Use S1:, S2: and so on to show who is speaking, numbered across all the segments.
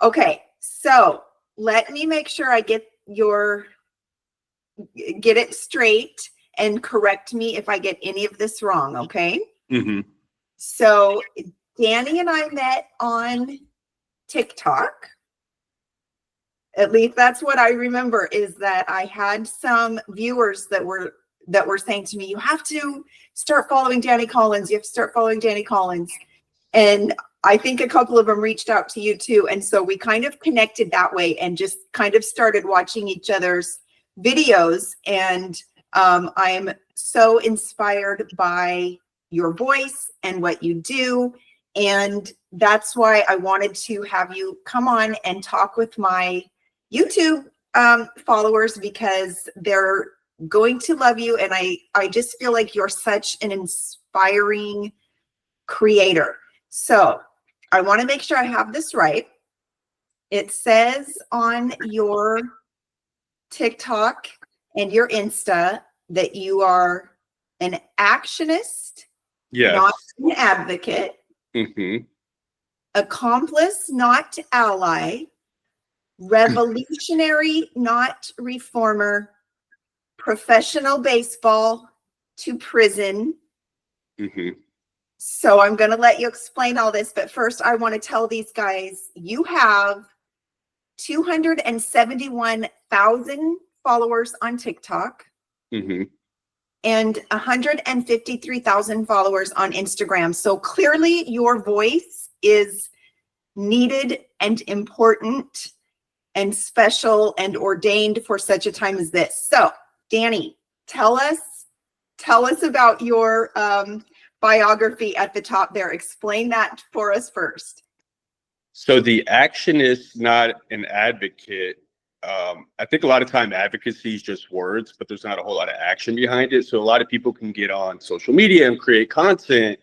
S1: Okay, so let me make sure I get it straight and correct me if I get any of this wrong, okay?
S2: Mm-hmm.
S1: So Danny and I met on TikTok. At least that's what I remember, is that I had some viewers that were saying to me, you have to start following Danny Collins. You have to start following Danny Collins. And I think a couple of them reached out to you too. And so we kind of connected that way and just kind of started watching each other's videos. And I am so inspired by your voice and what you do. And that's why I wanted to have you come on and talk with my YouTube followers, because they're going to love you. And I just feel like you're such an inspiring creator. So I want to make sure I have this right. It says on your TikTok and your Insta that you are an actionist,
S2: Yes.
S1: not an advocate,
S2: Mm-hmm.
S1: accomplice, not ally, revolutionary, not reformer, professional baseball to prison.
S2: Mm-hmm.
S1: So I'm going to let you explain all this, but first I want to tell these guys you have 271,000 followers on TikTok.
S2: Mm-hmm.
S1: And 153,000 followers on Instagram. So clearly your voice is needed and important and special and ordained for such a time as this. So Danny, tell us about your biography at the top there. Explain that for us first.
S2: So the actionist, not an advocate. I think a lot of time advocacy is just words, but there's not a whole lot of action behind it. So a lot of people can get on social media and create content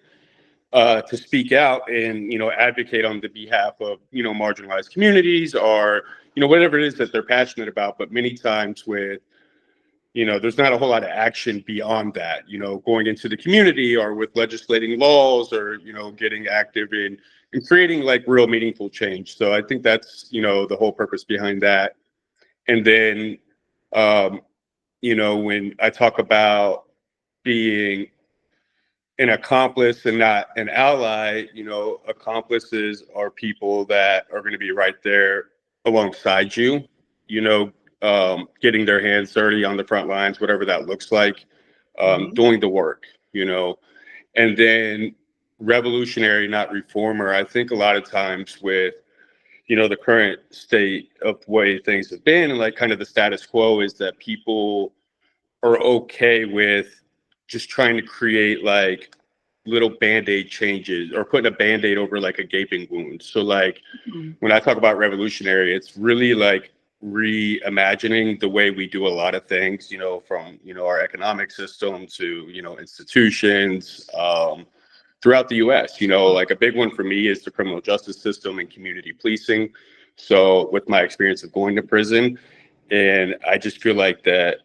S2: to speak out and, advocate on the behalf of, marginalized communities or, whatever it is that they're passionate about. But many times there's not a whole lot of action beyond that, going into the community or with legislating laws or, getting active in creating like real meaningful change. So I think that's, the whole purpose behind that. And then, when I talk about being an accomplice and not an ally, accomplices are people that are going to be right there alongside you, getting their hands dirty on the front lines, whatever that looks like, doing the work, and then revolutionary, not reformer. I think a lot of times with, the current state of the way things have been and like kind of the status quo is that people are okay with just trying to create like little Band-Aid changes or putting a Band-Aid over like a gaping wound. So like when I talk about revolutionary, it's really like reimagining the way we do a lot of things, from, our economic system to, institutions throughout the US. Like a big one for me is the criminal justice system and community policing. So with my experience of going to prison, and I just feel like that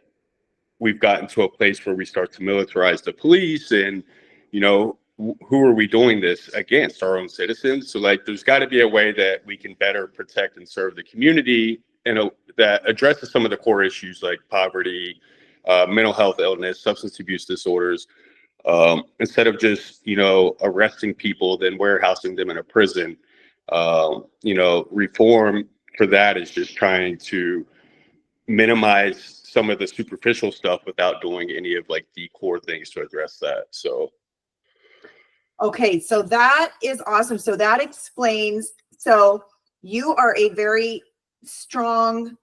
S2: we've gotten to a place where we start to militarize the police and, who are we doing this against? Our own citizens. So like, there's got to be a way that we can better protect and serve the community and that addresses some of the core issues like poverty, mental health illness, substance abuse disorders, instead of just, arresting people, then warehousing them in a prison. Reform for that is just trying to minimize some of the superficial stuff without doing any of like the core things to address that. So
S1: okay, so that is awesome. So that explains, so you are a very strong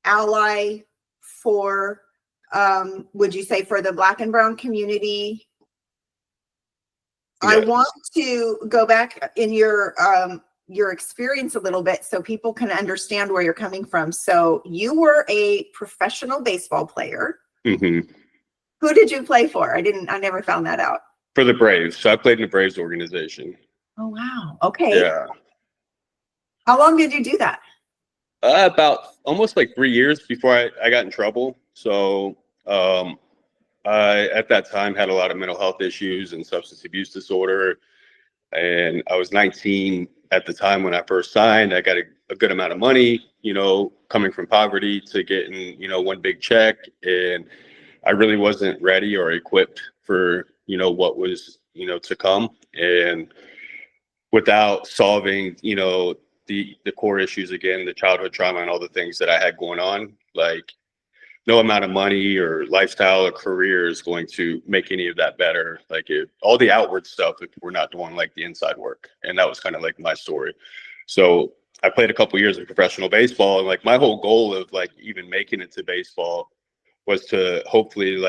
S1: ally for would you say for the Black and brown community?
S2: yes.
S1: I want to go back in your experience a little bit so people can understand where you're coming from. So you were a professional baseball player.
S2: Mm-hmm.
S1: Who did you play for? I never found that out.
S2: For the Braves. So I played in the Braves organization.
S1: Oh, wow. Okay.
S2: Yeah.
S1: How long did you do that?
S2: About almost like 3 years before I got in trouble. So I, at that time, had a lot of mental health issues and substance abuse disorder. And I was 19 at the time when I first signed. I got a good amount of money, coming from poverty to getting, one big check. And I really wasn't ready or equipped for, what was, to come. And without solving, the core issues, again, the childhood trauma and all the things that I had going on, like no amount of money or lifestyle or career is going to make any of that better. Like all the outward stuff, if we're not doing like the inside work. And that was kind of like my story. So I played a couple years of professional baseball, and like my whole goal of like even making it to baseball was to hopefully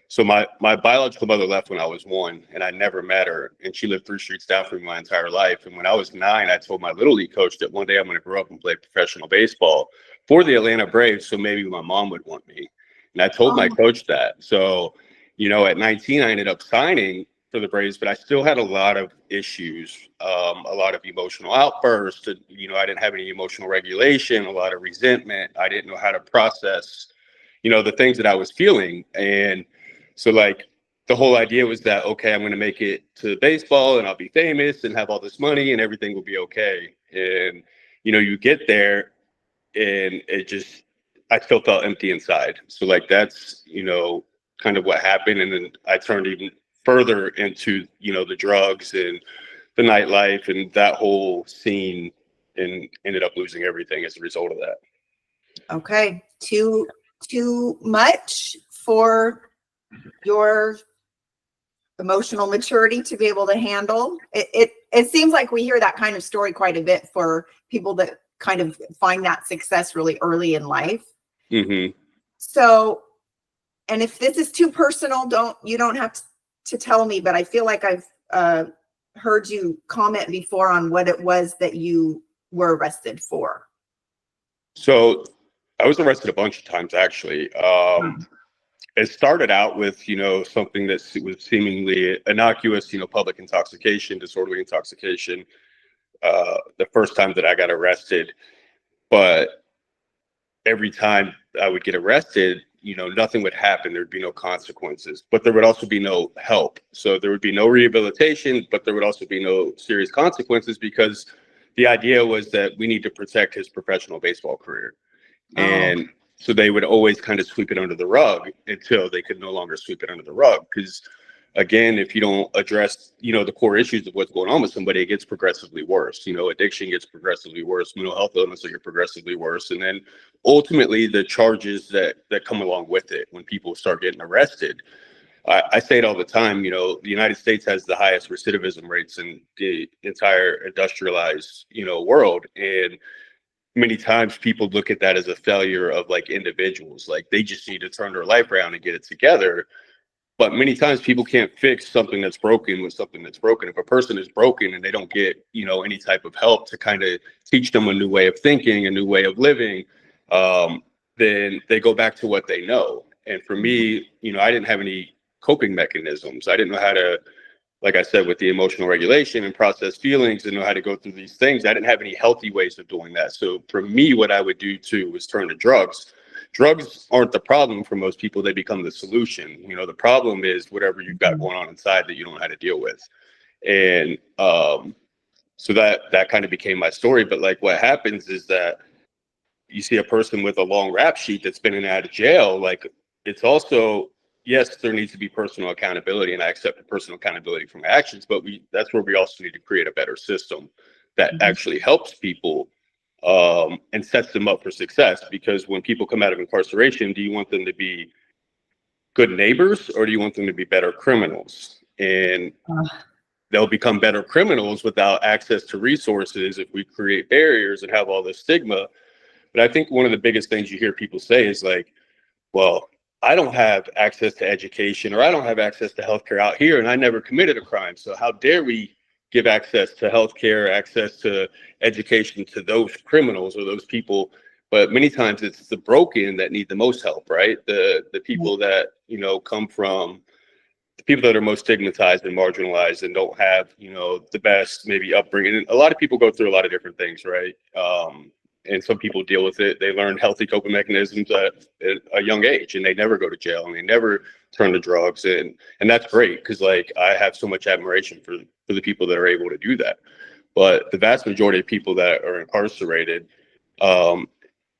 S2: so my biological mother left when I was 1, and I never met her, and she lived 3 streets down from me my entire life. And when I was 9, I told my little league coach that one day I'm going to grow up and play professional baseball for the Atlanta Braves, so maybe my mom would want me. And I told my coach that. So, at 19, I ended up signing for the Braves, but I still had a lot of issues, a lot of emotional outbursts. I didn't have any emotional regulation, a lot of resentment. I didn't know how to process, the things that I was feeling. And so like the whole idea was that, okay, I'm going to make it to baseball and I'll be famous and have all this money and everything will be okay. And, you get there and I still felt empty inside. So like, that's, kind of what happened. And then I turned even further into, the drugs and the nightlife and that whole scene, and ended up losing everything as a result of that.
S1: Okay. Too much for your emotional maturity to be able to handle it. It seems like we hear that kind of story quite a bit for people that kind of find that success really early in life.
S2: Mm-hmm.
S1: So, and if this is too personal, you don't have to tell me, but I feel like I've heard you comment before on what it was that you were arrested for.
S2: So I was arrested a bunch of times, actually. It started out with, something that was seemingly innocuous, public intoxication, disorderly intoxication, the first time that I got arrested. But every time I would get arrested, nothing would happen. There'd be no consequences, but there would also be no help. So there would be no rehabilitation, but there would also be no serious consequences, because the idea was that we need to protect his professional baseball career. And so they would always kind of sweep it under the rug until they could no longer sweep it under the rug. Because again, if you don't address, the core issues of what's going on with somebody, it gets progressively worse. Addiction gets progressively worse, mental health illness will get progressively worse. And then ultimately the charges that come along with it when people start getting arrested. I say it all the time, the United States has the highest recidivism rates in the entire industrialized, world. And many times people look at that as a failure of like individuals, like they just need to turn their life around and get it together. But many times people can't fix something that's broken with something that's broken. If a person is broken and they don't get, any type of help to kind of teach them a new way of thinking, a new way of living, then they go back to what they know. And for me, I didn't have any coping mechanisms. I didn't know how to, like I said, with the emotional regulation and process feelings and know how to go through these things. I didn't have any healthy ways of doing that. So for me, what I would do too was turn to drugs. Drugs aren't the problem for most people. They become the solution. The problem is whatever you've got going on inside that you don't know how to deal with. And so that kind of became my story. But like what happens is that you see a person with a long rap sheet that's been in and out of jail. Like it's also, yes, there needs to be personal accountability, and I accept the personal accountability for my actions, but that's where we also need to create a better system that actually helps people and sets them up for success. Because when people come out of incarceration, do you want them to be good neighbors or do you want them to be better criminals? And they'll become better criminals without access to resources if we create barriers and have all this stigma. But I think one of the biggest things you hear people say is like, well, I don't have access to education, or I don't have access to healthcare out here, and I never committed a crime. So how dare we give access to healthcare, access to education to those criminals or those people? But many times it's the broken that need the most help, right? The people that, come from the people that are most stigmatized and marginalized and don't have, the best maybe upbringing. And a lot of people go through a lot of different things, right? And some people deal with it. They learn healthy coping mechanisms at a young age, and they never go to jail, and they never turn to drugs. And that's great, because like I have so much admiration for the people that are able to do that. But the vast majority of people that are incarcerated,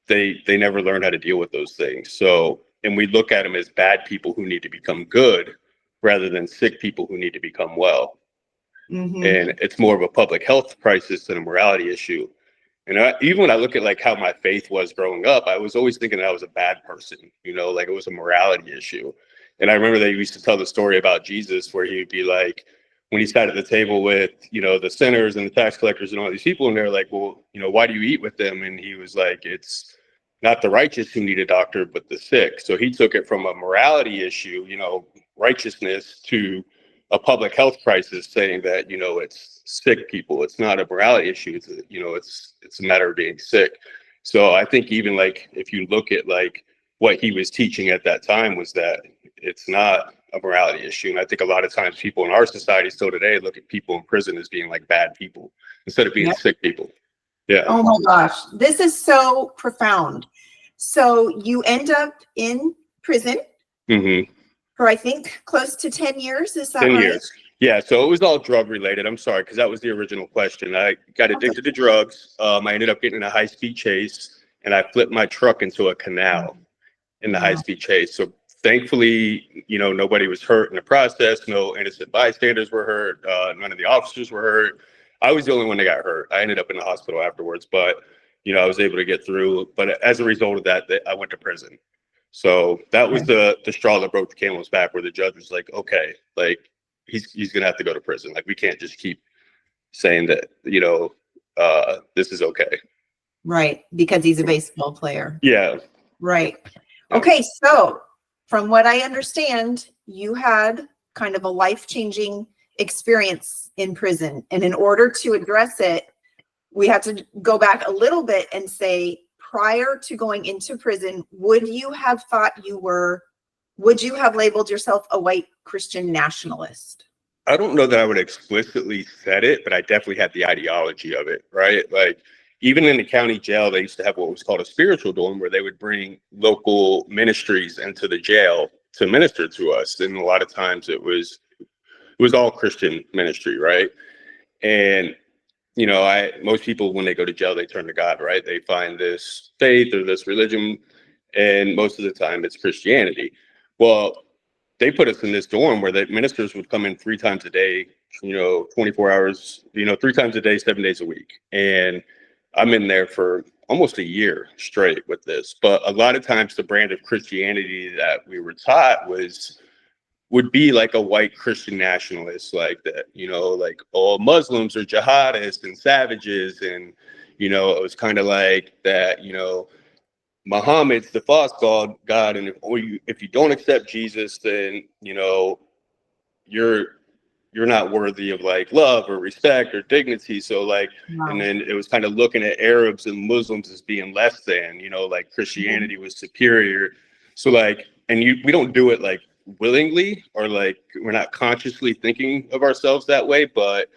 S2: they never learn how to deal with those things. So, and we look at them as bad people who need to become good rather than sick people who need to become well. And it's more of a public health crisis than a morality issue. And even when I look at like how my faith was growing up, I was always thinking that I was a bad person, you know, like it was a morality issue. And I remember they used to tell the story about Jesus where he would be like, when he sat at the table with, you know, the sinners and the tax collectors and all these people, and they're like, well, you know, why do you eat with them? And he was like, it's not the righteous who need a doctor, but the sick. So he took it from a morality issue, you know, righteousness, to a public health crisis, saying that, you know, it's sick people. It's not a morality issue. It's a, you know, it's a matter of being sick. So I think even like if you look at like what he was teaching at that time was that it's not a morality issue. And I think a lot of times people in our society still today look at people in prison as being like bad people instead of being sick people. Yeah.
S1: Oh my gosh, this is so profound. So you end up in prison for I think close to 10 years. Is that
S2: 10
S1: right?
S2: years. Yeah, so it was all drug related. I'm sorry, because that was the original question. I got addicted to drugs. I ended up getting in a high-speed chase, and I flipped my truck into a canal in the high-speed chase. So thankfully, you know, nobody was hurt in the process. No innocent bystanders were hurt. None of the officers were hurt. I was the only one that got hurt. I ended up in the hospital afterwards, but, you know, I was able to get through. But as a result of that, I went to prison. So that was the straw that broke the camel's back, where the judge was like, okay, like he's gonna have to go to prison. Like we can't just keep saying that, you know, this is okay.
S1: Right, because he's a baseball player.
S2: Yeah.
S1: Right. Okay, so from what I understand, you had kind of a life-changing experience in prison. And in order to address it, we have to go back a little bit and say, prior to going into prison, would you have labeled yourself a white Christian nationalist?
S2: I don't know that I would explicitly said it, but I definitely had the ideology of it, right? Like even in the county jail, they used to have what was called a spiritual dorm, where they would bring local ministries into the jail to minister to us. And a lot of times it was all Christian ministry, right? And you know, most people, when they go to jail, they turn to God, right? They find this faith or this religion, and most of the time it's Christianity. Well, they put us in this dorm where the ministers would come in 3 times a day, you know, 24 hours, you know, 3 times a day, 7 days a week. And I'm in there for almost a year straight with this. But a lot of times the brand of Christianity that we were taught would be like a white Christian nationalist, like that, you know, like all Muslims are jihadists and savages. And, you know, it was kind of like that, you know, Muhammad's the false God. And if you don't accept Jesus, then, you know, you're not worthy of like love or respect or dignity. So like, and then it was kind of looking at Arabs and Muslims as being less than, you know, like Christianity was superior. So like, and we don't do it like willingly, or like we're not consciously thinking of ourselves that way. But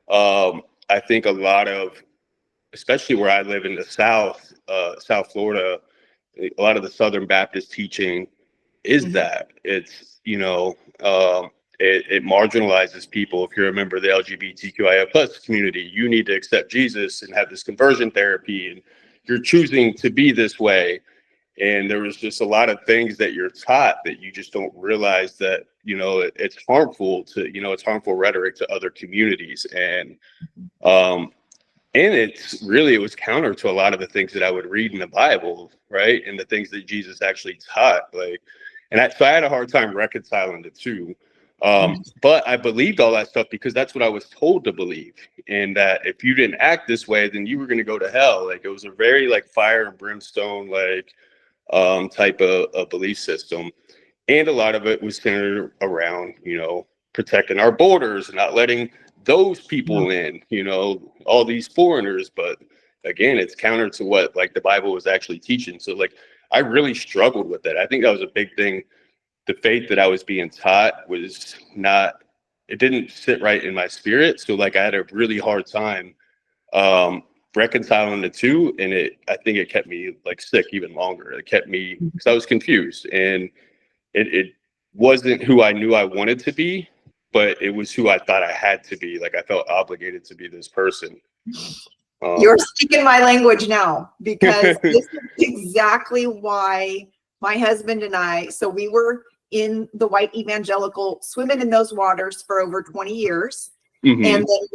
S2: I think a lot of, especially where I live in the South Florida, a lot of the Southern Baptist teaching is that it's, you know, it marginalizes people. If you're a member of the LGBTQIA plus community, you need to accept Jesus and have this conversion therapy, and you're choosing to be this way. And there was just a lot of things that you're taught that you just don't realize that, you know, it's harmful to, you know, it's harmful rhetoric to other communities. And it was counter to a lot of the things that I would read in the Bible, right? And the things that Jesus actually taught. Like, so I had a hard time reconciling the two. But I believed all that stuff because that's what I was told to believe. And that if you didn't act this way, then you were going to go to hell. Like it was a very like fire and brimstone, like type of belief system. And a lot of it was centered around, you know, protecting our borders and not letting those people in, you know, all these foreigners. But again, it's counter to what like the Bible was actually teaching. So like I really struggled with that. I think that was a big thing. The faith that I was being taught was not, it didn't sit right in my spirit. So like I had a really hard time reconciling the two, and I think it kept me like sick even longer. It kept me, because I was confused, and it wasn't who I knew I wanted to be, but it was who I thought I had to be. Like I felt obligated to be this person.
S1: You're speaking my language now, because this is exactly why my husband and I, so we were in the white evangelical, swimming in those waters for over 20 years.
S2: Mhm.
S1: And then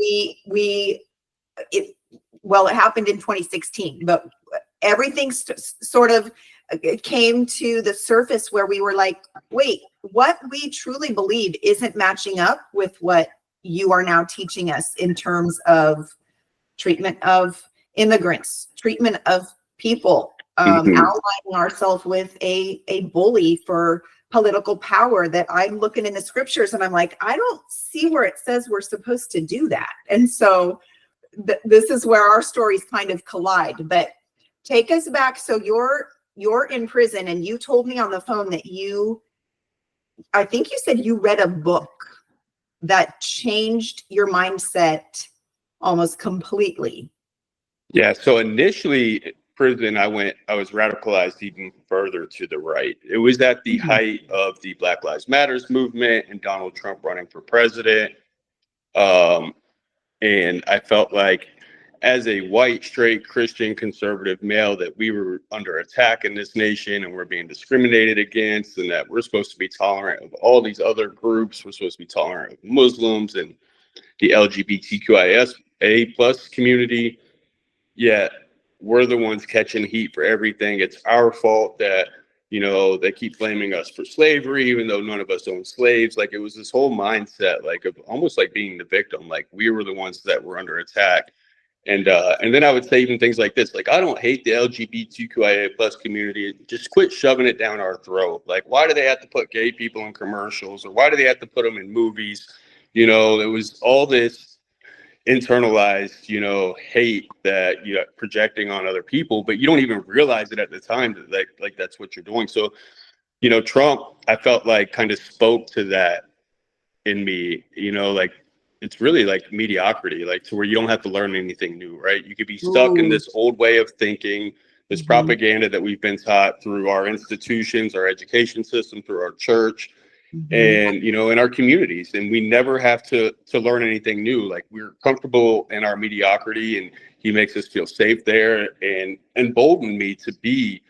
S1: it happened in 2016, but everything sort of came to the surface where we were like, wait, what we truly believe isn't matching up with what you are now teaching us in terms of treatment of immigrants, treatment of people, allying ourselves with a bully for political power. That I'm looking in the scriptures and I'm like, I don't see where it says we're supposed to do that. And so this is where our stories kind of collide. But take us back. So you're in prison, and you told me on the phone that I think you said you read a book that changed your mindset almost completely.
S2: Yeah. So initially, prison, I was radicalized even further to the right. It was at the height of the Black Lives Matters movement and Donald Trump running for president. And I felt like, as a white, straight, Christian, conservative male, that we were under attack in this nation and we're being discriminated against, and that we're supposed to be tolerant of all these other groups. We're supposed to be tolerant of Muslims and the LGBTQIA plus community. Yet we're the ones catching heat for everything. It's our fault that, they keep blaming us for slavery, even though none of us own slaves. Like, it was this whole mindset, like, of almost like being the victim. Like, we were the ones that were under attack. And then I would say even things like this, like, I don't hate the LGBTQIA plus community. Just quit shoving it down our throat. Like, why do they have to put gay people in commercials, or why do they have to put them in movies? It was all this internalized, hate that you're projecting on other people, but you don't even realize it at the time that like that's what you're doing. So, Trump, I felt like, kind of spoke to that in me, like, it's really like mediocrity, like, to where you don't have to learn anything new, right? You could be stuck in this old way of thinking, this propaganda that we've been taught through our institutions, our education system, through our church, and in our communities, and we never have to learn anything new. Like, we're comfortable in our mediocrity, and he makes us feel safe there, and emboldened me to be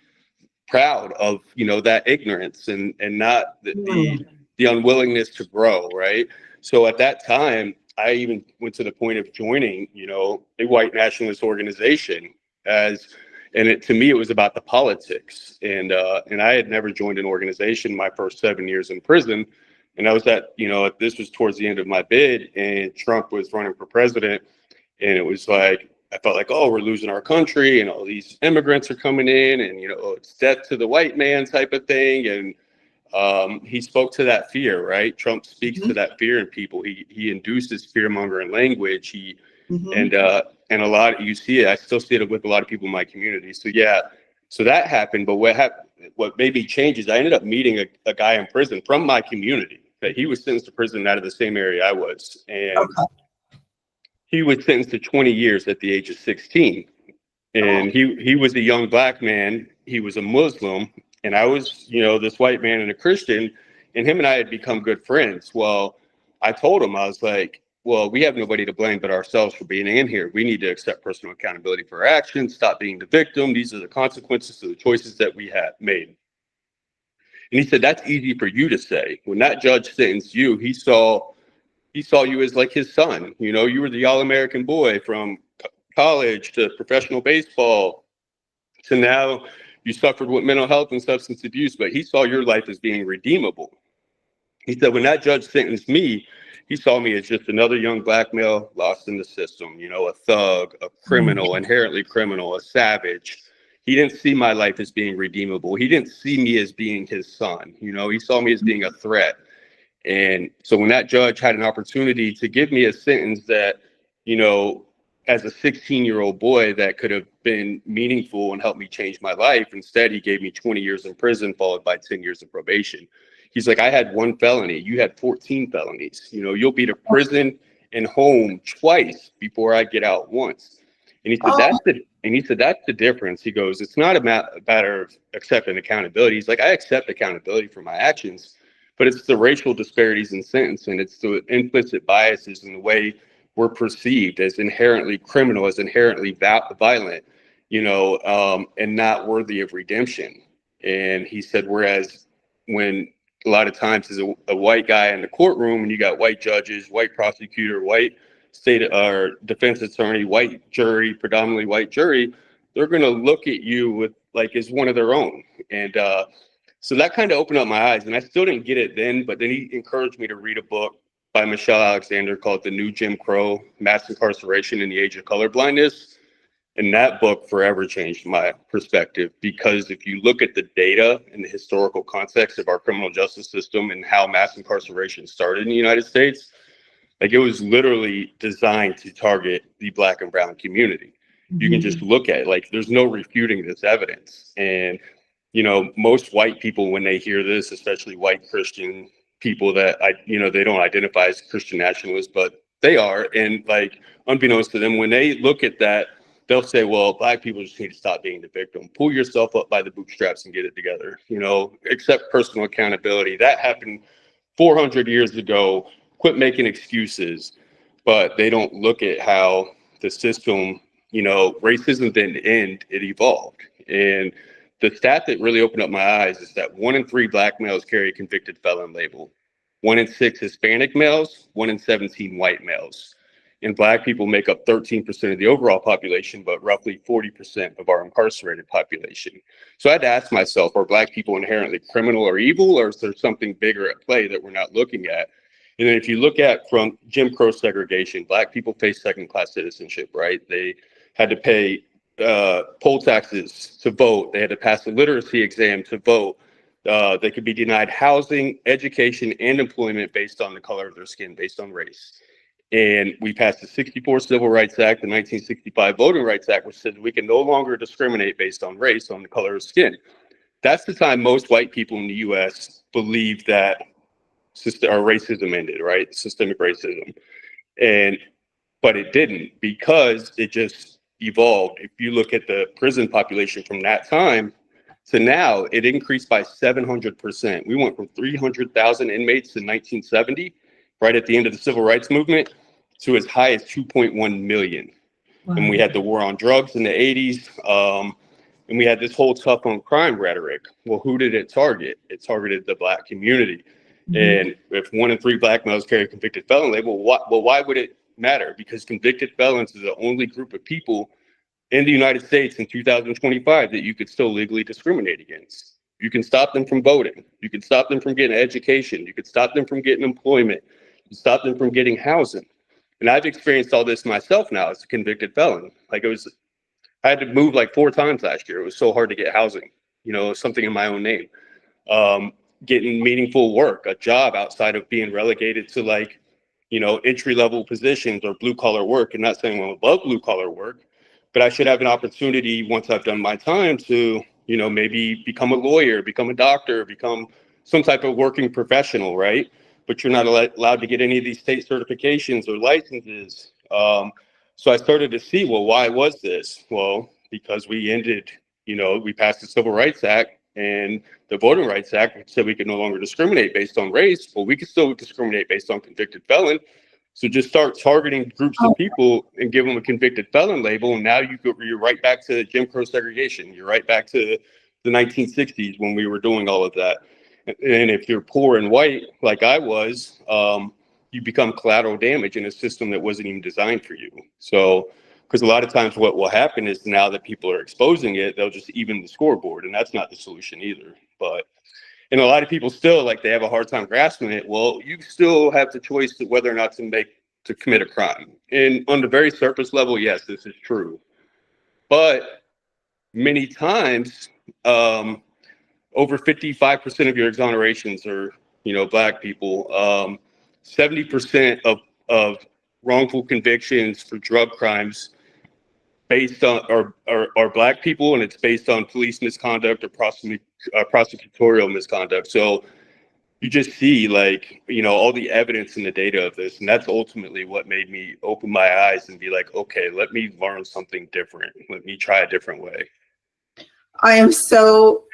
S2: proud of that ignorance, and not the unwillingness to grow, right? So at that time, I even went to the point of joining a white nationalist organization, to me, it was about the politics. And I had never joined an organization my first 7 years in prison. And I was this was towards the end of my bid, and Trump was running for president. And it was like, I felt like, oh, we're losing our country, and all these immigrants are coming in, and, it's death to the white man type of thing. And he spoke to that fear, right? Trump speaks to that fear in people. He induces fear-mongering language. And a lot, you see it, I still see it with a lot of people in my community. So yeah, so that happened. But what made me change is I ended up meeting a guy in prison from my community, that he was sentenced to prison out of the same area I was. And he was sentenced to 20 years at the age of 16. And he was a young Black man. He was a Muslim, and I was, this white man and a Christian, and him and I had become good friends. Well, I told him, I was like, well, we have nobody to blame but ourselves for being in here. We need to accept personal accountability for our actions, stop being the victim. These are the consequences of the choices that we have made. And he said, that's easy for you to say. When that judge sentenced you, he saw you as like his son. You were the All-American boy from college to professional baseball to now you suffered with mental health and substance abuse, but he saw your life as being redeemable. He said, when that judge sentenced me, he saw me as just another young Black male lost in the system, a thug, a criminal, inherently criminal, a savage. He didn't see my life as being redeemable. He didn't see me as being his son. He saw me as being a threat. And so when that judge had an opportunity to give me a sentence that, as a 16-year-old boy, that could have been meaningful and helped me change my life, instead he gave me 20 years in prison followed by 10 years of probation. He's like, I had one felony, you had 14 felonies. You'll be to prison and home twice before I get out once. And he said, that's the difference. He goes, it's not a matter of accepting accountability. He's like, I accept accountability for my actions, but it's the racial disparities in sentencing. It's the implicit biases in the way were perceived as inherently criminal, as inherently violent, and not worthy of redemption. And he said, whereas when a lot of times as a white guy in the courtroom and you got white judges, white prosecutor, white state or defense attorney, white jury, predominantly white jury, they're going to look at you with like as one of their own. And so that kind of opened up my eyes, and I still didn't get it then, but then he encouraged me to read a book by Michelle Alexander called The New Jim Crow, Mass Incarceration in the Age of Colorblindness. And that book forever changed my perspective, because if you look at the data and the historical context of our criminal justice system and how mass incarceration started in the United States, like it was literally designed to target the Black and brown community. You can just look at it, like there's no refuting this evidence. And, most white people, when they hear this, especially white Christian people that they don't identify as Christian nationalists, but they are. And like, unbeknownst to them, when they look at that, they'll say, well, Black people just need to stop being the victim. Pull yourself up by the bootstraps and get it together, accept personal accountability. That happened 400 years ago. Quit making excuses. But they don't look at how the system, racism didn't end, it evolved. And the stat that really opened up my eyes is that 1 in 3 Black males carry a convicted felon label. 1 in 6 Hispanic males, 1 in 17 white males. And Black people make up 13% of the overall population, but roughly 40% of our incarcerated population. So I had to ask myself, are Black people inherently criminal or evil, or is there something bigger at play that we're not looking at? And then if you look at from Jim Crow segregation, Black people face second-class citizenship, right? They had to pay poll taxes to vote. They had to pass a literacy exam to vote. They could be denied housing, education, and employment based on the color of their skin, based on race. And we passed the 1964 Civil Rights Act, the 1965 Voting Rights Act, which said we can no longer discriminate based on race, on the color of skin. That's the time most white people in the U.S. believed that our racism ended, right? Systemic racism. But it didn't, because it just evolved. If you look at the prison population from that time to now, it increased by 700%. We went from 300,000 inmates in 1970, right at the end of the civil rights movement, to as high as 2.1 million. Wow. And we had the war on drugs in the 80s. And we had this whole tough on crime rhetoric. Well, who did it target? It targeted the Black community. And if 1 in 3 Black males carry a convicted felon label, why would it matter? Because convicted felons is the only group of people in the United States in 2025 that you could still legally discriminate against. You can stop them from voting. You can stop them from getting education. You could stop them from getting employment. You can stop them from getting housing. And I've experienced all this myself now as a convicted felon. Like I had to move like 4 times last year. It was so hard to get housing, something in my own name. Getting meaningful work, a job outside of being relegated to like, entry-level positions or blue-collar work. And not saying I'm above blue-collar work, but I should have an opportunity once I've done my time to, maybe become a lawyer, become a doctor, become some type of working professional, right? But you're not allowed to get any of these state certifications or licenses. So I started to see, well, why was this? Well, because we ended, we passed the Civil Rights Act and the Voting Rights Act, which said we could no longer discriminate based on race. Well, we could still discriminate based on convicted felon. So just start targeting groups of people and give them a convicted felon label. And now you're right back to Jim Crow segregation. You're right back to the 1960s when we were doing all of that. And if you're poor and white, like I was, you become collateral damage in a system that wasn't even designed for you. So, because a lot of times what will happen is now that people are exposing it, they'll just even the scoreboard. And that's not the solution either. And a lot of people still, like, they have a hard time grasping it. Well, you still have the choice of whether or not to commit a crime. And on the very surface level, yes, this is true. But many times, over 55% of your exonerations are, Black people. 70% of wrongful convictions for drug crimes based on are Black people, and it's based on police misconduct or prosecutorial misconduct. So you just see, like, all the evidence and the data of this, and that's ultimately what made me open my eyes and be like, okay, let me learn something different. Let me try a different way.
S1: I am so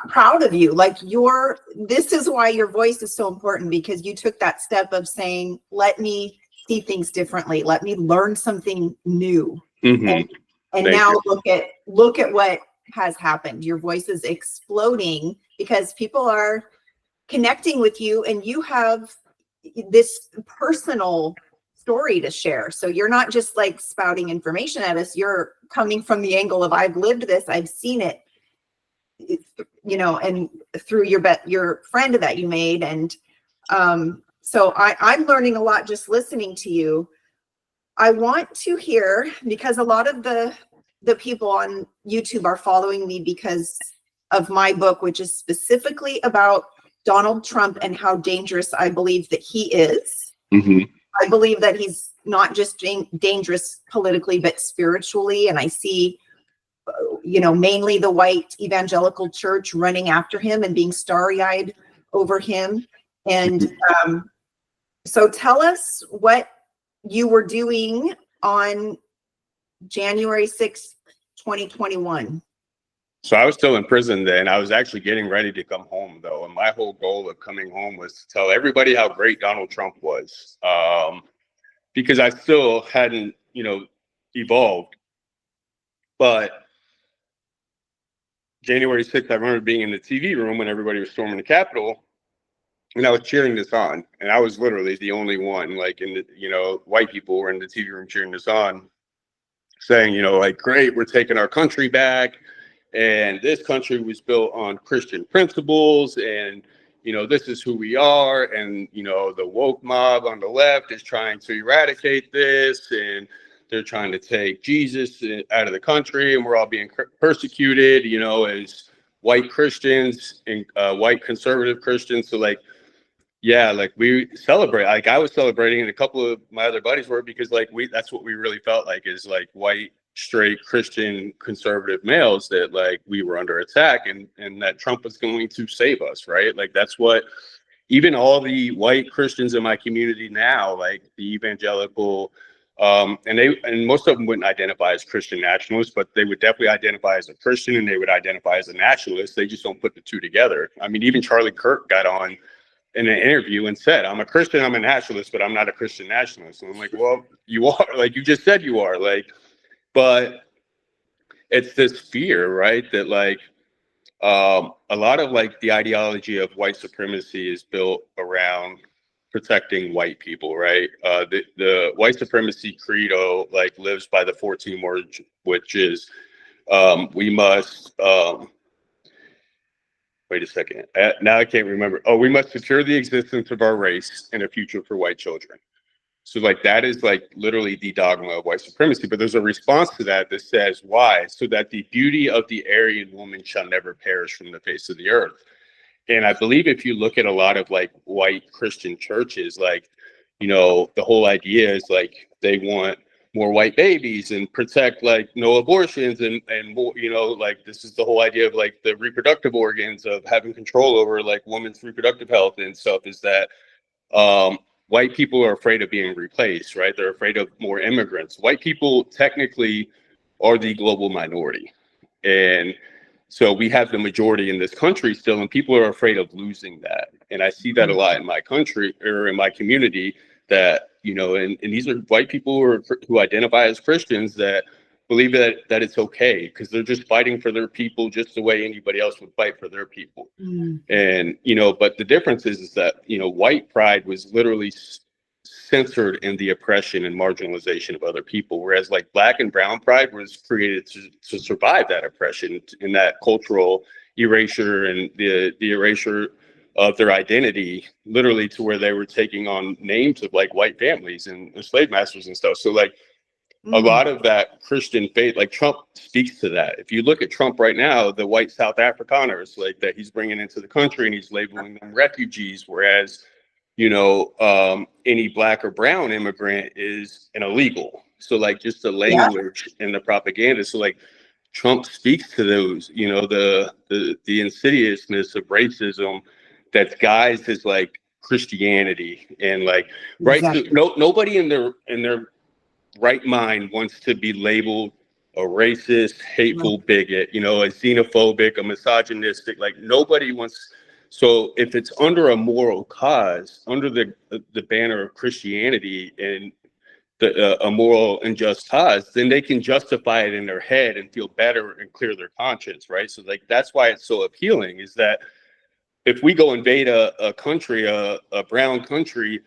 S1: proud of you. Like, this is why your voice is so important, because you took that step of saying, let me see things differently. Let me learn something new.
S2: Mm-hmm.
S1: And now look at what has happened. Your voice is exploding because people are connecting with you, and you have this personal story to share. So you're not just like spouting information at us. You're coming from the angle of, I've lived this, I've seen it, you know, and through your friend that you made. And so I'm learning a lot just listening to you. I want to hear, because a lot of the people on YouTube are following me because of my book, which is specifically about Donald Trump and how dangerous I believe that he is.
S2: Mm-hmm.
S1: I believe that he's not just dangerous politically, but spiritually. And I see, you know, mainly the white evangelical church running after him and being starry-eyed over him. And so tell us what you were doing on January 6th, 2021.
S2: So I was still in prison then. I was actually getting ready to come home, though. And my whole goal of coming home was to tell everybody how great Donald Trump was, because I still hadn't, you know, evolved. But January 6th, I remember being in the TV room when everybody was storming the Capitol, and I was cheering this on. And I was literally the only one, like, in the, you know, white people were in the TV room cheering this on, saying, you know, like, great, we're taking our country back. And this country was built on Christian principles, and, you know, this is who we are. And, you know, the woke mob on the left is trying to eradicate this, and they're trying to take Jesus out of the country, and we're all being persecuted, you know, as white Christians and white conservative Christians. So, like, yeah, like, we celebrate. Like, I was celebrating, and a couple of my other buddies were, because, like, that's what we really felt like, is like white, straight Christian conservative males, that, like, we were under attack, and that Trump was going to save us, right? Like, that's what even all the white Christians in my community now, like the evangelical, and most of them wouldn't identify as Christian nationalists, but they would definitely identify as a Christian, and they would identify as a nationalist. They just don't put the two together. I mean, even Charlie Kirk got on in an interview and said, I'm a Christian, I'm a nationalist, but I'm not a Christian nationalist. And I'm like, well, you are. Like, you just said you are. Like, but it's this fear, right? That, like, a lot of, like, the ideology of white supremacy is built around protecting white people, right? The white supremacy credo, like, lives by the 14 words, which is, we must, wait a second. Now I can't remember. Oh, we must secure the existence of our race and a future for white children. So, like, that is, like, literally the dogma of white supremacy. But there's a response to that that says, why? So that the beauty of the Aryan woman shall never perish from the face of the earth. And I believe if you look at a lot of, like, white Christian churches, like, you know, the whole idea is, like, they want more white babies and protect, like, no abortions, and more, you know, like, this is the whole idea of, like, the reproductive organs, of having control over, like, women's reproductive health and stuff, is that white people are afraid of being replaced, right? They're afraid of more immigrants. White people technically are the global minority. And so we have the majority in this country still, and people are afraid of losing that. And I see that a lot in my country, or in my community, that, you know, and these are white people who identify as Christians, that believe that it's okay, because they're just fighting for their people just the way anybody else would fight for their people. And, you know, but the difference is that, you know, white pride was literally censored in the oppression and marginalization of other people, whereas, like, black and brown pride was created to survive that oppression and that cultural erasure, and the erasure of their identity, literally, to where they were taking on names of, like, white families and slave masters and stuff. So, like, a lot of that Christian faith, like, Trump speaks to that. If you look at Trump right now, the white South Afrikaners, like, that he's bringing into the country, and he's labeling them refugees, whereas, you know, any black or brown immigrant is an illegal. So, like, just the language and the propaganda. So, like, Trump speaks to those, you know, the insidiousness of racism that's guised as, like, Christianity, and, like, right. So nobody in their right mind wants to be labeled a racist, hateful bigot, you know, a xenophobic, a misogynistic. Like, nobody wants. So if it's under a moral cause, under the banner of Christianity and a moral and just cause, then they can justify it in their head and feel better and clear their conscience, right? So like that's why it's so appealing, is that if we go invade a country, a brown country,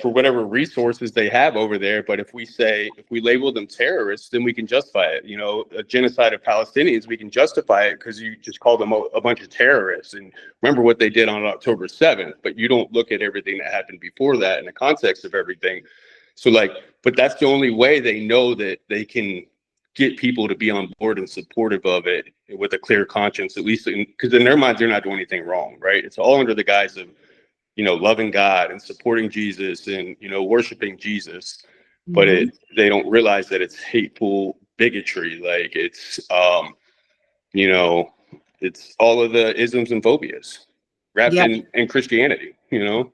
S2: for whatever resources they have over there. But if we label them terrorists, then we can justify it. You know, a genocide of Palestinians, we can justify it because you just call them a bunch of terrorists. And remember what they did on October 7th, but you don't look at everything that happened before that in the context of everything. So like, but that's the only way they know that they can get people to be on board and supportive of it with a clear conscience, at least because in their minds, they're not doing anything wrong, right? It's all under the guise of, you know, loving God and supporting Jesus and, you know, worshiping Jesus, but they don't realize that it's hateful bigotry. Like it's, you know, it's all of the isms and phobias wrapped in Christianity, you know?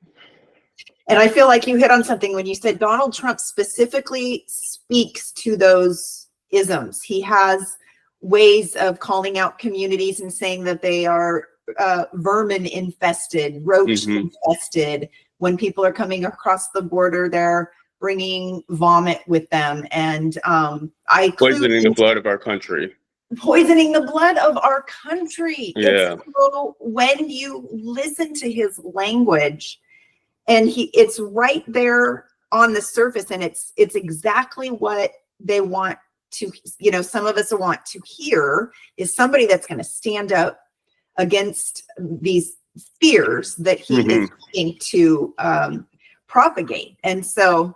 S1: And I feel like you hit on something when you said Donald Trump specifically speaks to those isms. He has ways of calling out communities and saying that they are vermin infested, roach infested. When people are coming across the border, they're bringing vomit with them, and
S2: poisoning the blood of our country.
S1: Poisoning the blood of our country.
S2: Yeah.
S1: So when you listen to his language, and it's right there on the surface, and it's exactly what they want to, you know, some of us want to hear is somebody that's going to stand up against these fears that he is trying to propagate. And so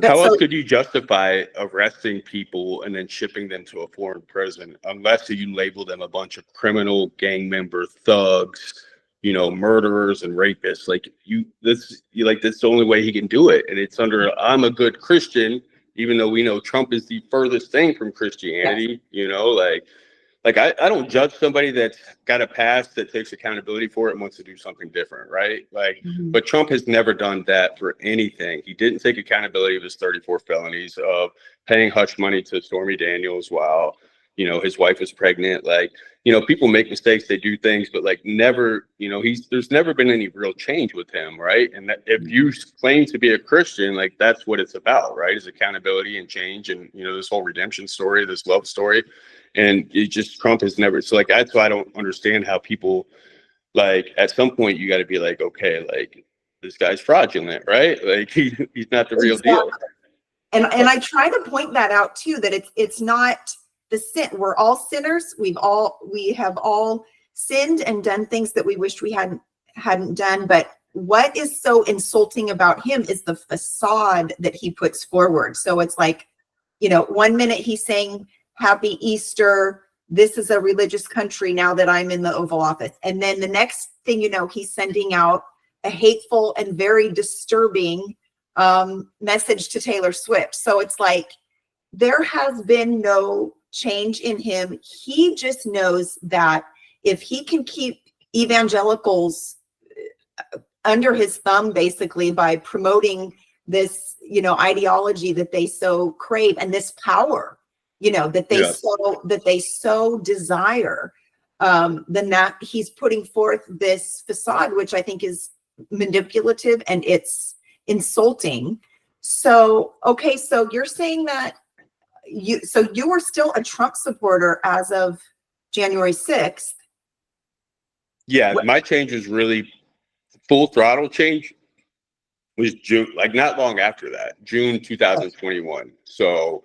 S2: how else could you justify arresting people and then shipping them to a foreign prison unless you label them a bunch of criminal gang member thugs, you know, murderers and rapists? Like that's the only way he can do it. And it's under, I'm a good Christian, even though we know Trump is the furthest thing from Christianity, you know, like I don't judge somebody that's got a past that takes accountability for it and wants to do something different, right? Like, but Trump has never done that for anything. He didn't take accountability of his 34 felonies, of paying hush money to Stormy Daniels while, you know, his wife was pregnant. Like, you know, people make mistakes, they do things, but like never, you know, there's never been any real change with him, right? And that if you claim to be a Christian, like that's what it's about, right? Is accountability and change, and, you know, this whole redemption story, this love story. And it just, Trump has never, so like, that's why I don't understand how people, like, at some point you got to be like, okay, like this guy's fraudulent, right? Like he's not the real deal.
S1: And I try to point that out too, that it's not the sin. We're all sinners. We have all sinned and done things that we wished we hadn't done. But what is so insulting about him is the facade that he puts forward. So it's like, you know, one minute he's saying, Happy Easter. This is a religious country now that I'm in the Oval Office. And then the next thing you know, he's sending out a hateful and very disturbing message to Taylor Swift. So it's like there has been no change in him. He just knows that if he can keep evangelicals under his thumb, basically by promoting this, you know, ideology that they so crave and this power, you know, that they so desire, then that he's putting forth this facade, which I think is manipulative and it's insulting. So, okay, so you're saying that you were still a Trump supporter as of January 6th.
S2: Yeah, my change was really full throttle change was June, like not long after that, June 2021. So,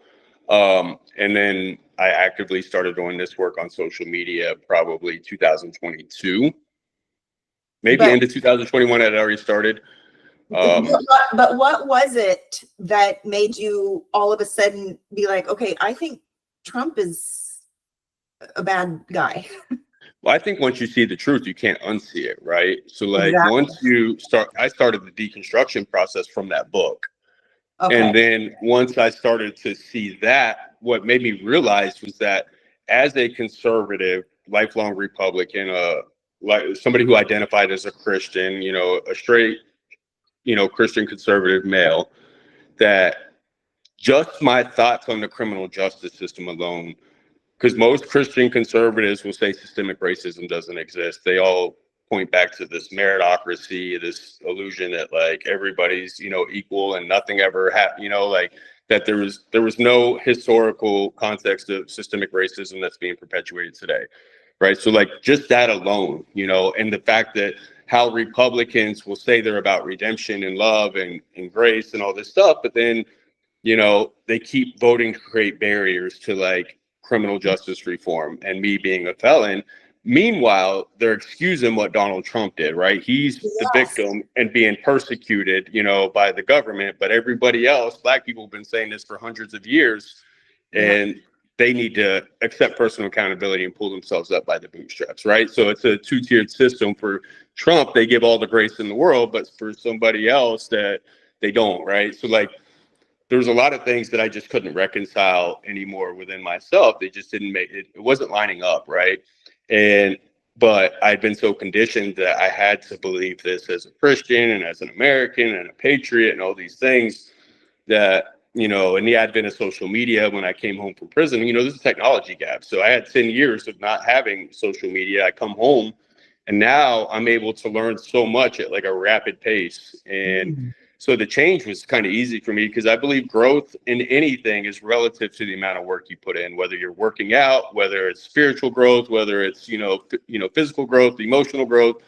S2: and then I actively started doing this work on social media probably 2022, maybe into 2021 I had already started.
S1: But what was it that made you all of a sudden be like, okay, I think Trump is a bad guy?
S2: Well, I think once you see the truth, you can't unsee it, right? So like once you start, I started the deconstruction process from that book. Okay. And then once I started to see that, what made me realize was that as a conservative, lifelong Republican, like somebody who identified as a Christian, you know, a straight, you know, Christian conservative male, that just my thoughts on the criminal justice system alone, because most Christian conservatives will say systemic racism doesn't exist. They all point back to this meritocracy, this illusion that like everybody's, you know, equal and nothing ever happened, you know, like that there was no historical context of systemic racism that's being perpetuated today. Right. So like just that alone, you know, and the fact that how Republicans will say they're about redemption and love and grace and all this stuff, but then, you know, they keep voting to create barriers to like criminal justice reform and me being a felon. Meanwhile, they're excusing what Donald Trump did, right? He's the victim and being persecuted, you know, by the government, but everybody else, Black people have been saying this for hundreds of years, and they need to accept personal accountability and pull themselves up by the bootstraps, right? So it's a two-tiered system. For Trump, they give all the grace in the world, but for somebody else that they don't, right? So like, there's a lot of things that I just couldn't reconcile anymore within myself. They just didn't make it. It wasn't lining up, right? But I'd been so conditioned that I had to believe this as a Christian and as an American and a patriot and all these things that, you know, in the advent of social media, when I came home from prison, you know, there's a technology gap. So I had 10 years of not having social media. I come home and now I'm able to learn so much at like a rapid pace. And so the change was kind of easy for me because I believe growth in anything is relative to the amount of work you put in, whether you're working out, whether it's spiritual growth, whether it's, you know, physical growth, emotional growth.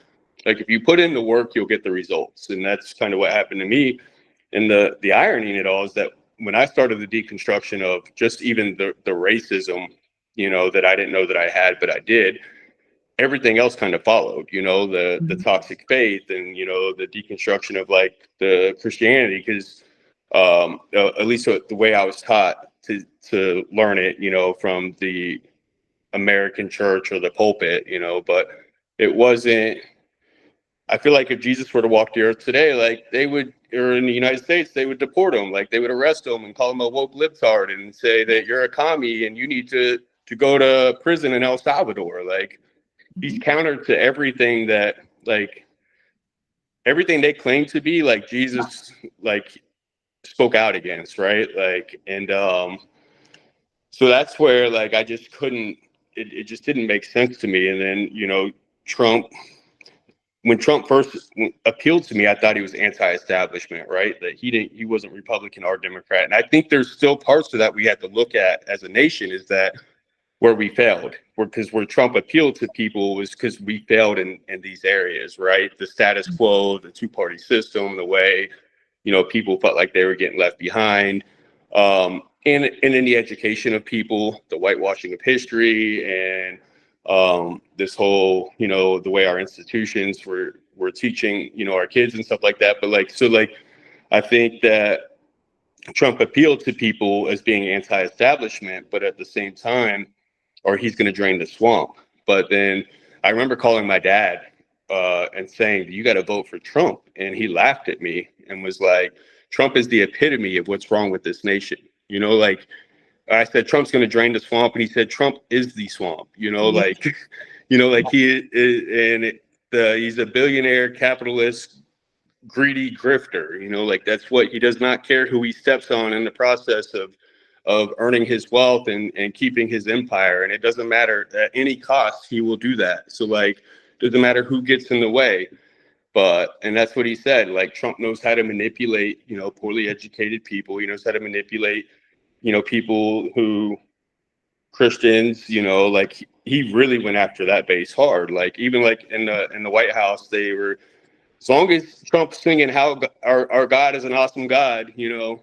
S2: Like if you put in the work, you'll get the results. And that's kind of what happened to me. And the irony in it all is that when I started the deconstruction of just even the racism, you know, that I didn't know that I had, but I did, everything else kind of followed, you know, the toxic faith and, you know, the deconstruction of like the Christianity, because at least the way I was taught to learn it, you know, from the American church or the pulpit, you know, but it wasn't. I feel like if Jesus were to walk the earth today, like they would, or in the United States, they would deport him, like they would arrest him and call him a woke libtard and say that you're a commie and you need to go to prison in El Salvador. Like, he's counter to everything that, like, everything they claim to be, like Jesus, like, spoke out against, right? Like, and so that's where, like, I just couldn't, it just didn't make sense to me. And then, you know, when Trump first appealed to me, I thought he was anti-establishment, right? That he wasn't Republican or Democrat. And I think there's still parts of that we have to look at as a nation, is that where we failed, because where Trump appealed to people was because we failed in these areas, right? The status quo, the two-party system, the way, you know, people felt like they were getting left behind, and in the education of people, the whitewashing of history, and this whole, you know, the way our institutions were teaching, you know, our kids and stuff like that. But like, so like, I think that Trump appealed to people as being anti-establishment, but at the same time, or he's going to drain the swamp. But then I remember calling my dad and saying, you got to vote for Trump. And he laughed at me and was like, Trump is the epitome of what's wrong with this nation. You know, like, I said, Trump's going to drain the swamp. And he said, Trump is the swamp, you know, like, you know, like he is, and he's a billionaire capitalist, greedy grifter, you know, like that's what he does not care who he steps on in the process of earning his wealth and keeping his empire. And it doesn't matter at any cost, he will do that. So like, doesn't matter who gets in the way. And that's what he said, like Trump knows how to manipulate, you know, poorly educated people. He knows how to manipulate, you know, people who, Christians, you know, like he really went after that base hard. Like even like in the White House, they were, as long as Trump's singing how our God is an awesome God, you know,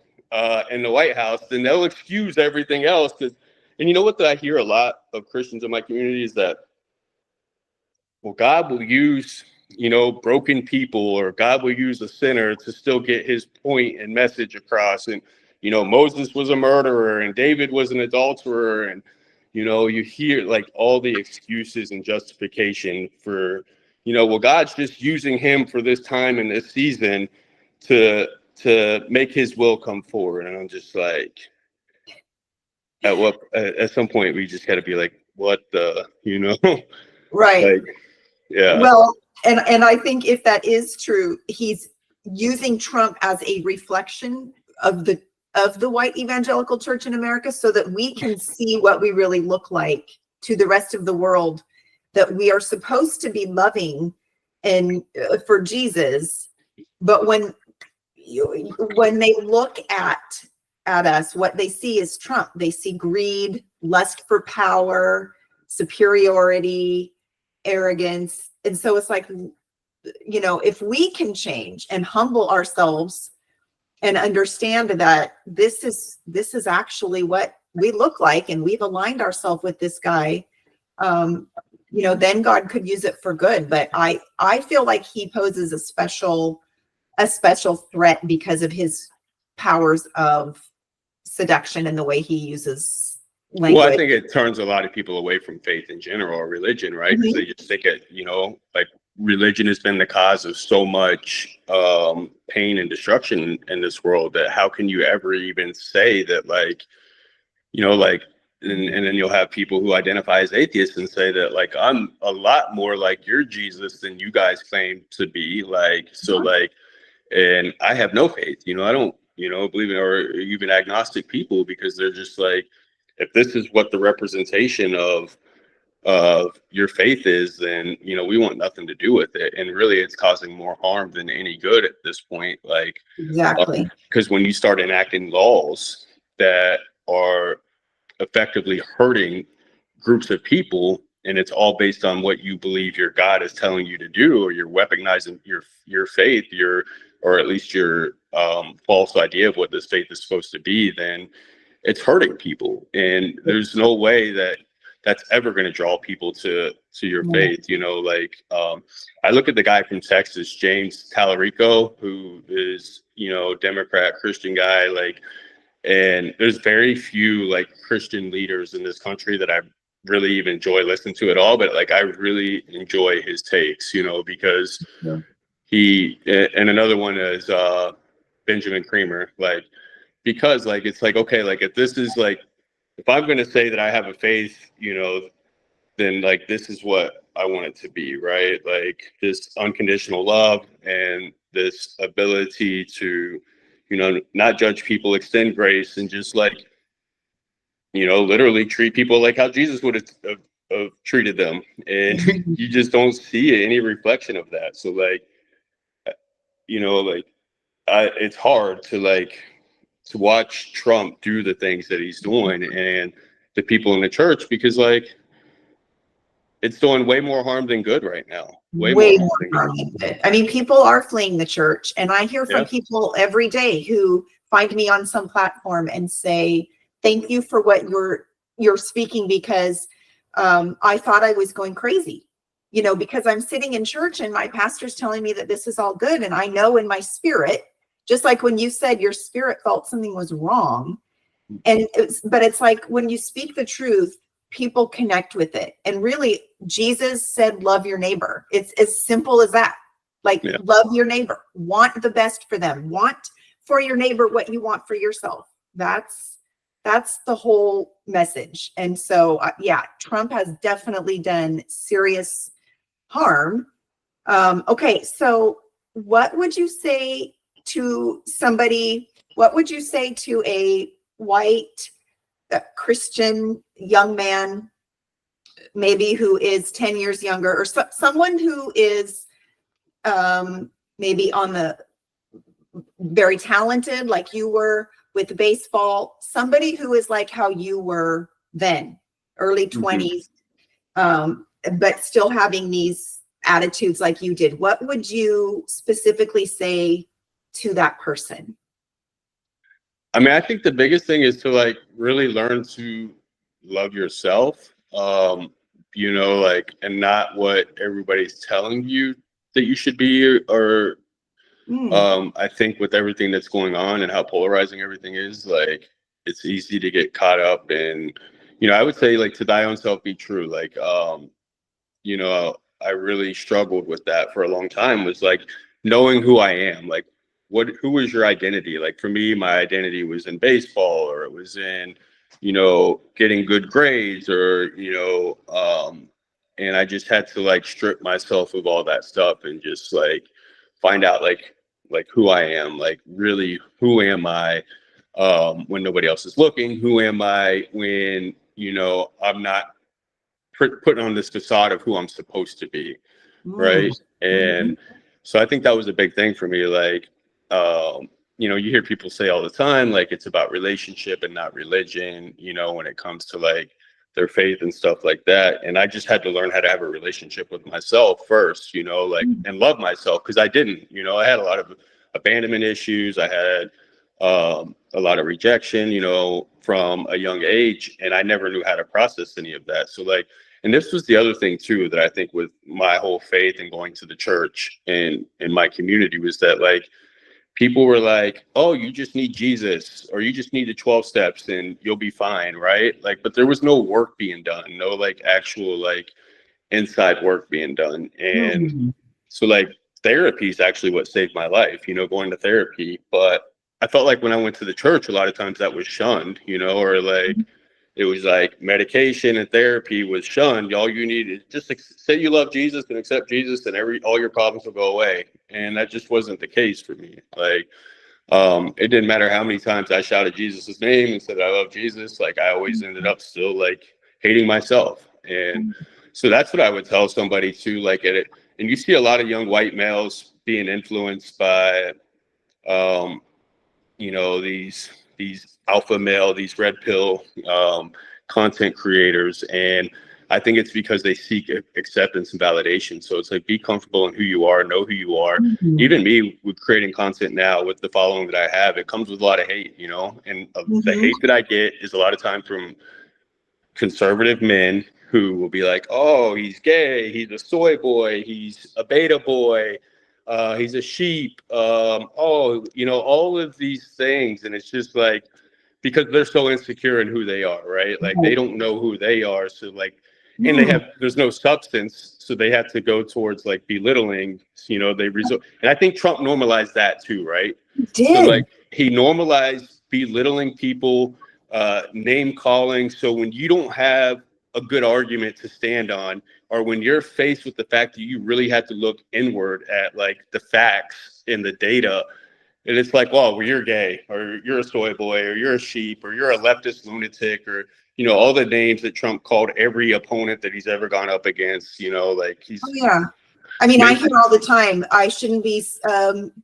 S2: in the White House, then they'll excuse everything else. And you know what I hear a lot of Christians in my community is that, well, God will use, you know, broken people, or God will use a sinner to still get his point and message across. And, you know, Moses was a murderer and David was an adulterer. And, you know, you hear like all the excuses and justification for, you know, well, God's just using him for this time and this season to make his will come forward. And I'm just like, at some point we just got to be like, what the, you know,
S1: Right.
S2: like, yeah.
S1: Well, and I think if that is true, he's using Trump as a reflection of the white evangelical church in America, so that we can see what we really look like to the rest of the world, that we are supposed to be loving and for Jesus. But when they look at us, what they see is Trump. They see greed, lust for power, superiority, arrogance. And so it's like, if we can change and humble ourselves and understand that this is actually what we look like, and we've aligned ourselves with this guy, then God could use it for good. But I feel like he poses a special threat because of his powers of seduction and the way he uses language.
S2: Well, I think it turns a lot of people away from faith in general, or religion, right? Because they just think it, like religion has been the cause of so much pain and destruction in this world, that how can you ever even say that, like, and then you'll have people who identify as atheists and say that, like, I'm a lot more like your Jesus than you guys claim to be, like, so like, and I have no faith, I don't, believe in, or even agnostic people, because they're just like, if this is what the representation of your faith is, then, we want nothing to do with it. And really it's causing more harm than any good at this point. Like,
S1: exactly.
S2: Because when you start enacting laws that are effectively hurting groups of people, and it's all based on what you believe your God is telling you to do, or you're weaponizing your faith, or at least your false idea of what this faith is supposed to be, then it's hurting people. And there's no way that that's ever going to draw people to your faith. I look at the guy from Texas, James Tallarico, who is, Democrat Christian guy, like, and there's very few like Christian leaders in this country that I really even enjoy listening to at all, but like I really enjoy his takes, because he, and another one is Benjamin Creamer, like, because like it's like, okay, like if this is like, if I'm going to say that I have a faith, then like this is what I want it to be, right? Like this unconditional love and this ability to, not judge people, extend grace, and just like, literally treat people like how Jesus would have treated them. And you just don't see any reflection of that. So like, it's hard to watch Trump do the things that he's doing, and the people in the church, because like it's doing way more harm than good right now. Way more harm than good.
S1: I mean, people are fleeing the church, and I hear from people every day who find me on some platform and say, thank you for what you're speaking, because I thought I was going crazy, because I'm sitting in church and my pastor's telling me that this is all good. And I know in my spirit, just like when you said your spirit felt something was wrong. But it's like when you speak the truth, people connect with it. And really, Jesus said, love your neighbor. It's as simple as that. Like, love your neighbor, want the best for them, want for your neighbor what you want for yourself. That's the whole message. And so, Trump has definitely done serious harm. Okay, so what would you say to somebody? What would you say to a white Christian young man, maybe who is 10 years younger, or someone who is maybe on the very talented, like you were with baseball, somebody who is like how you were then, early 20s, but still having these attitudes like you did? What would you specifically say to that person?
S2: I mean, I think the biggest thing is to like really learn to love yourself, and not what everybody's telling you that you should be, or I think with everything that's going on and how polarizing everything is, like it's easy to get caught up in, I would say like to thy own self be true. Like, I really struggled with that for a long time, was like knowing who I am, like who was your identity? Like for me, my identity was in baseball, or it was in, getting good grades, or, and I just had to like strip myself of all that stuff and just like find out like who I am, like really who am I when nobody else is looking? Who am I when, I'm not putting on this facade of who I'm supposed to be, right? And so I think that was a big thing for me. Like, you know, you hear people say all the time, like, it's about relationship and not religion, you know, when it comes to like their faith and stuff like that. And I just had to learn how to have a relationship with myself first, you know, like, and love myself, because I didn't, you know, I had a lot of abandonment issues. I had a lot of rejection, you know, from a young age, and I never knew how to process any of that. So like, and this was the other thing too, that I think with my whole faith and going to the church and in my community, was that like, people were like, oh, you just need Jesus, or you just need the 12 steps and you'll be fine, right? Like, but there was no work being done, no like actual like inside work being done. And so like, therapy is actually what saved my life, you know, going to therapy. But I felt like when I went to the church, a lot of times that was shunned, you know, or like, it was like medication and therapy was shunned. All you need is just say you love Jesus and accept Jesus, and all your problems will go away. And that just wasn't the case for me. Like, it didn't matter how many times I shouted Jesus' name and said I love Jesus. Like, I always ended up still like hating myself. And so that's what I would tell somebody too. Like, at it, and you see a lot of young white males being influenced by, you know, these alpha male, these red pill content creators. And I think it's because they seek acceptance and validation. So it's like, be comfortable in who you are, know who you are. Even me with creating content now, with the following that I have, it comes with a lot of hate, you know, and the hate that I get is a lot of time from conservative men who will be like, oh, he's gay, he's a soy boy, he's a beta boy, he's a sheep, oh, you know, all of these things. And it's just like, because they're so insecure in who they are, right? Like, they don't know who they are. So like, and there's no substance. So they have to go towards like belittling, you know, and I think Trump normalized that too, right? So like, he normalized belittling people, name calling. So when you don't have a good argument to stand on, or when you're faced with the fact that you really have to look inward at like the facts and the data, and it's like, well, you're gay, or you're a soy boy, or you're a sheep, or you're a leftist lunatic, or, you know, all the names that Trump called every opponent that he's ever gone up against, you know, like he's.
S1: Oh, yeah. I mean, I hear all the time, I shouldn't be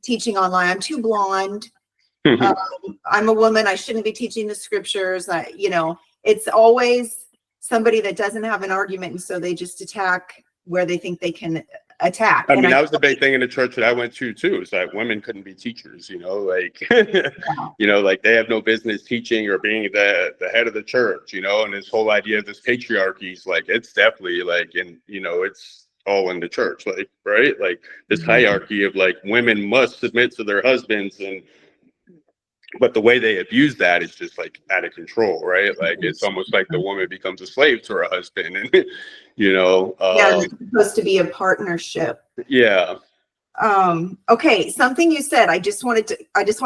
S1: teaching online. I'm too blonde. I'm a woman. I shouldn't be teaching the scriptures. You know, it's always somebody that doesn't have an argument. And so they just attack where they think they can attack.
S2: I mean, that was the big thing in the church that I went to too. Is that women couldn't be teachers, you know, like, you know, like they have no business teaching or being the head of the church, you know, and this whole idea of this patriarchy is like, it's definitely like, and, you know, it's all in the church, like, right? Like this hierarchy of like, women must submit to their husbands, but the way they abuse that is just like out of control, right? Like, it's almost like the woman becomes a slave to her husband, and you know,
S1: yeah, it's supposed to be a partnership.
S2: Yeah.
S1: Okay, something you said, I just want to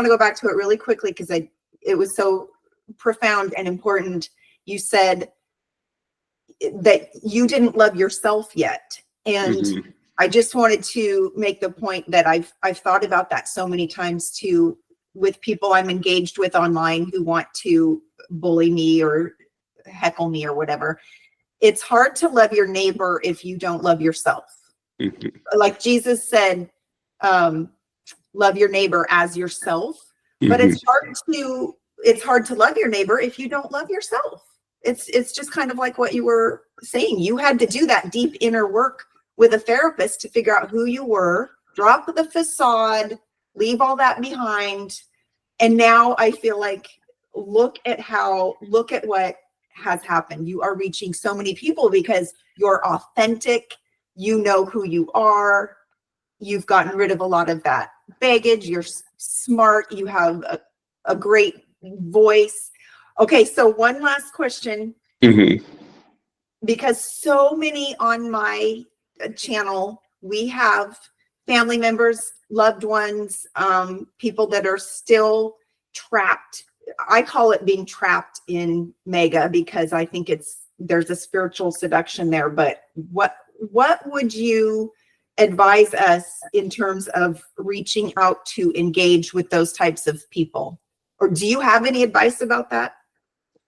S1: go back to it really quickly because it was so profound and important. You said that you didn't love yourself yet, and I just wanted to make the point that I've thought about that so many times too, with people I'm engaged with online who want to bully me or heckle me or whatever. It's hard to love your neighbor if you don't love yourself. Like Jesus said, love your neighbor as yourself. But it's hard to love your neighbor if you don't love yourself. It's just kind of like what you were saying. You had to do that deep inner work with a therapist to figure out who you were, drop the facade, leave all that behind. And now I feel like, look at what has happened. You are reaching so many people because you're authentic. You know who you are. You've gotten rid of a lot of that baggage. You're smart. You have a great voice. Okay, so one last question. Because so many on my channel, we have family members, loved ones, people that are still trapped. I call it being trapped in MAGA because I think there's a spiritual seduction there. But what would you advise us in terms of reaching out to engage with those types of people? Or do you have any advice about that?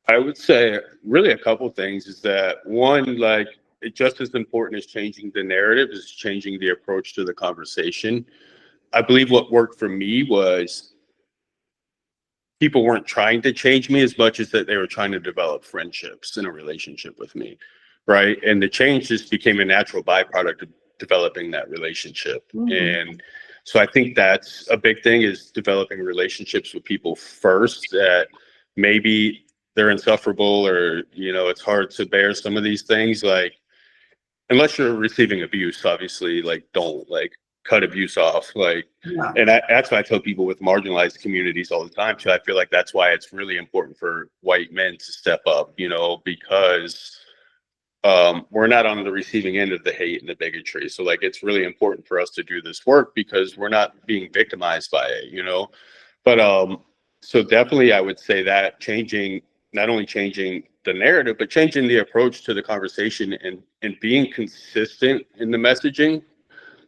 S2: I would say really a couple things is that one, like, just as important as changing the narrative is changing the approach to the conversation. I believe what worked for me was people weren't trying to change me as much as that they were trying to develop friendships in a relationship with me, right? And the change just became a natural byproduct of developing that relationship. And so I think that's a big thing, is developing relationships with people first, that maybe they're insufferable, or, you know, it's hard to bear some of these things, like, unless you're receiving abuse, obviously, like, don't, like, cut abuse off, like,
S1: Yeah.
S2: and that's what I tell people with marginalized communities all the time too. I feel like that's why it's really important for white men to step up, you know, because we're not on the receiving end of the hate and the bigotry. So, like, it's really important for us to do this work because we're not being victimized by it, you know. But so definitely I would say that not only changing the narrative, but changing the approach to the conversation, and being consistent in the messaging.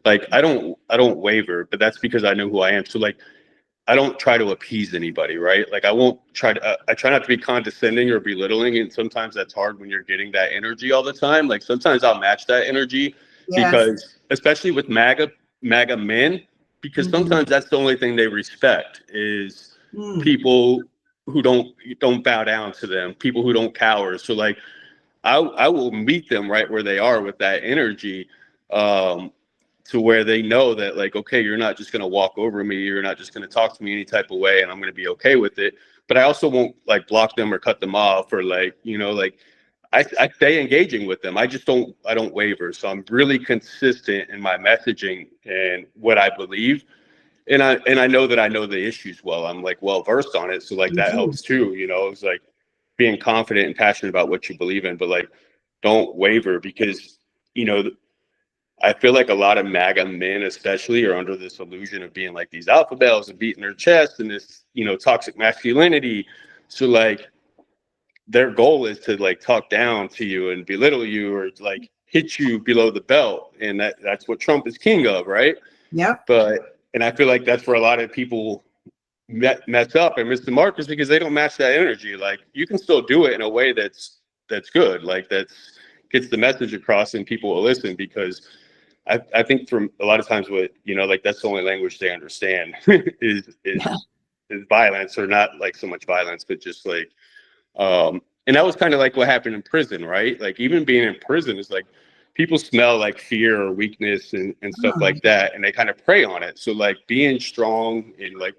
S2: Like, I don't waver, but that's because I know who I am. So, like, I don't try to appease anybody, right? Like, I try not to be condescending or belittling. And sometimes that's hard when you're getting that energy all the time. Like, sometimes I'll match that energy,
S1: Yes.
S2: because especially with MAGA men, because sometimes that's the only thing they respect is people who don't bow down to them, people who don't cower. So, like, I will meet them right where they are with that energy, to where they know that, like, okay, you're not just going to walk over me. You're not just going to talk to me any type of way, and I'm going to be okay with it. But I also won't, like, block them or cut them off, or, like, you know, like, I stay engaging with them. I don't waver. So I'm really consistent in my messaging and what I believe. And I know that I know the issues well. I'm, like, well versed on it. So, like, that helps too, you know. It's like being confident and passionate about what you believe in, but, like, don't waver, because, you know, I feel like a lot of MAGA men especially are under this illusion of being like these alpha males and beating their chest and this, you know, toxic masculinity. So, like, their goal is to, like, talk down to you and belittle you, or, like, hit you below the belt. And that's what Trump is king of, right?
S1: Yep.
S2: And I feel like that's where a lot of people mess up and miss the mark, is because they don't match that energy. Like, you can still do it in a way that's good, like, that's gets the message across and people will listen, because I think from a lot of times, what, you know, like, that's the only language they understand is violence, or not, like, so much violence, but just, like, and that was kind of like what happened in prison, right? Like, even being in prison is like, people smell, like, fear or weakness and stuff like that, and they kind of prey on it. So, like, being strong in, like,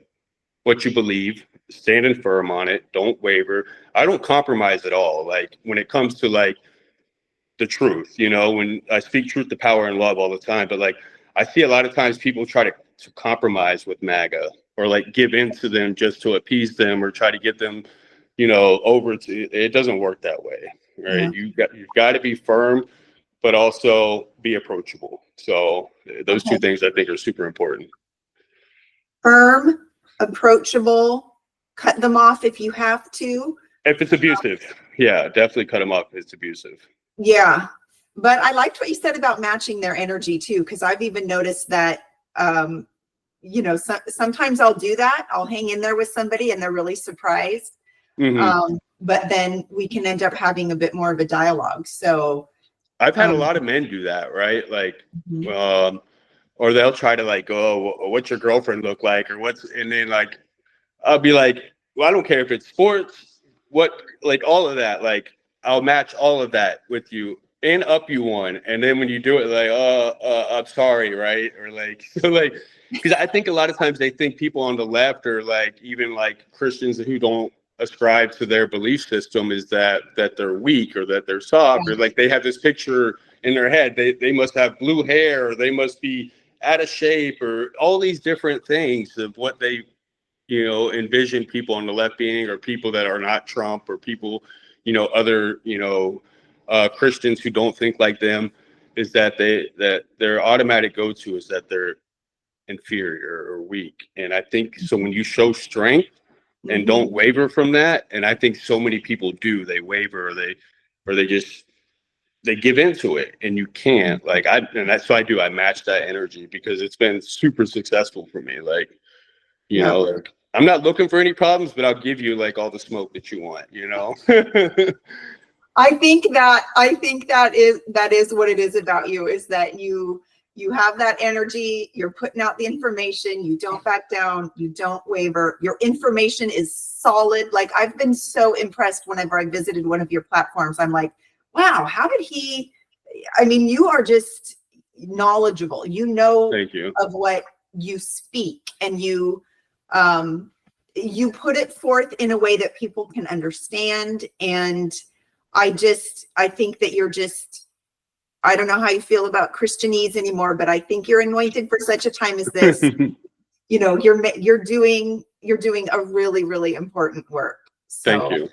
S2: what you believe, standing firm on it, don't waver. I don't compromise at all. Like, when it comes to, like, the truth, you know, when I speak truth to power and love all the time, but, like, I see a lot of times people try to compromise with MAGA, or, like, give in to them just to appease them, or try to get them, you know, over to. It doesn't work that way, right?
S1: Yeah.
S2: You've got to be firm, but also be approachable. So those two things I think are super important.
S1: Firm, approachable, cut them off if you have to.
S2: If it's abusive, yeah, definitely cut them off if it's abusive.
S1: Yeah. But I liked what you said about matching their energy too, because I've even noticed that, you know, sometimes I'll do that. I'll hang in there with somebody and they're really surprised. But then we can end up having a bit more of a dialogue. So
S2: I've had a lot of men do that, right? Like, or they'll try to, like, go, oh, what's your girlfriend look like? Or and then, like, I'll be like, well, I don't care if it's sports, like, all of that. Like, I'll match all of that with you and up you one. And then when you do it, like, I'm sorry, right? Or, like, so, like, because I think a lot of times they think people on the left, or, like, even, like, Christians who don't ascribe to their belief system, is that they're weak, or that they're soft, or, like, they have this picture in their head. They must have blue hair, or they must be out of shape, or all these different things of what they, you know, envision people on the left being, or people that are not Trump, or people, you know, other, you know, Christians who don't think like them, is that their automatic go-to is that they're inferior or weak. And I think so when you show strength and don't waver from that, and I think so many people do, they waver, or they just, they give into it, and you can't. Like, and that's what I do. I match that energy, because it's been super successful for me. Like, you know, like, I'm not looking for any problems, but I'll give you, like, all the smoke that you want, you know.
S1: I think that is what it is about you, is that you have that energy, you're putting out the information, you don't back down, you don't waver. Your information is solid. Like, I've been so impressed whenever I visited one of your platforms. I'm like, wow, how did he, I mean, you are just knowledgeable. You know
S2: Thank you.
S1: of what you speak, and you put it forth in a way that people can understand. And I think that you're just, I don't know how you feel about Christianese anymore, but I think you're anointed for such a time as this. You know, you're doing a really, really important work. So
S2: Thank you.